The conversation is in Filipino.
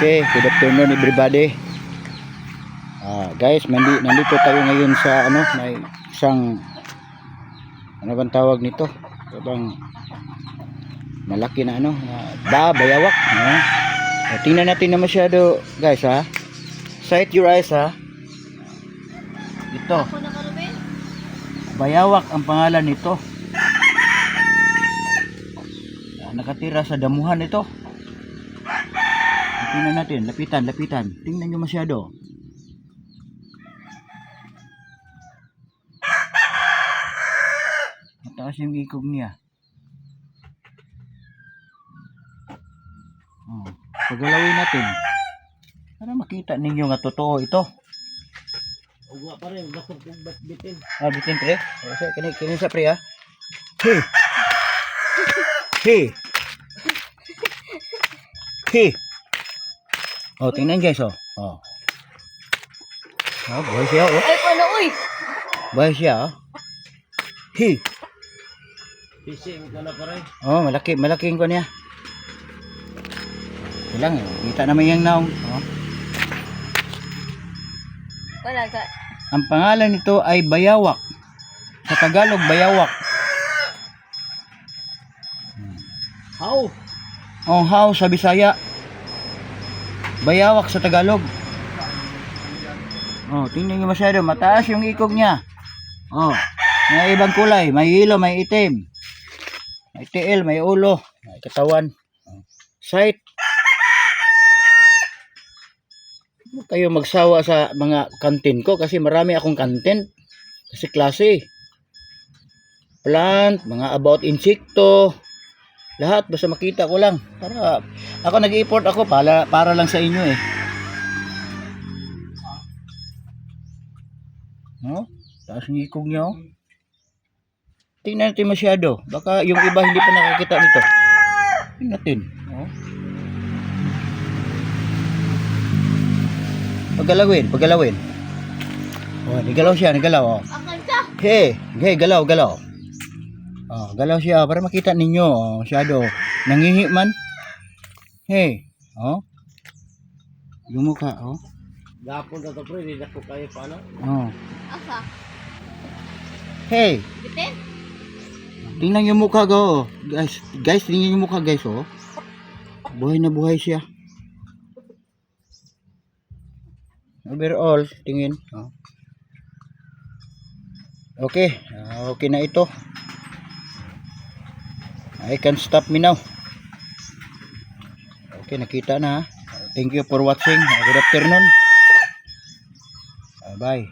Okay, good afternoon everybody. Guys, nandito tayo ngayon sa may isang bang tawag nito? Bang malaki na bayawak. Tingnan natin na masyado, guys, ha. Sight your eyes, ha. Ito. Bayawak ang pangalan nito. Nakatira sa damuhan ito. Tingnan natin, lapitan. Tingnan nyo masyado. Mataas yung ikog niya. Pagalawin natin para makita ninyo nga totoo ito. Ugwa pa rin, bakit bitin? Bitin pre. Kini sa pre, ha. Hey. Tingnan guys, buhay siya, Ay, paano, uy? Buhay siya, Fishing ka na pa rin. Malaking ko niya. Ilang, kita naman yung naong. Wala ka. Ang pangalan nito ay bayawak. Sa Tagalog, bayawak. How? How sa Bisaya. Bayawak sa Tagalog. Tingnan nyo masyado. Mataas yung ikog niya. May ibang kulay. May yellow, may itim. May tiil, may ulo. May katawan. Sight. Huwag kayo magsawa sa mga kantin ko kasi marami akong content. Kasi klase. Plant, mga about insekto. Lahat basta makita ko lang. Para ako nag-i-import ako para lang sa inyo eh. Taas ng ikog niya. Tingnan natin masyado. Baka yung iba hindi pa nakakita nito. Tingnan natin. Paggalawin. Nagalaw siya. Hey, galaw. Galaw siya para makita ninyo. Masyado. Nangihi man. Hey. Yung mukha, Gapon na ito pre, hindi na ko kayo paano? Asa? Hey. Bitin? Tingnan yung mukha ko. Guys, tingnan yung mukha, guys, Buhay na buhay siya. Overall, tingin. Okay. Okay na ito. I can stop me now. Okay, nakita na. Thank you for watching. Good afternoon. Bye.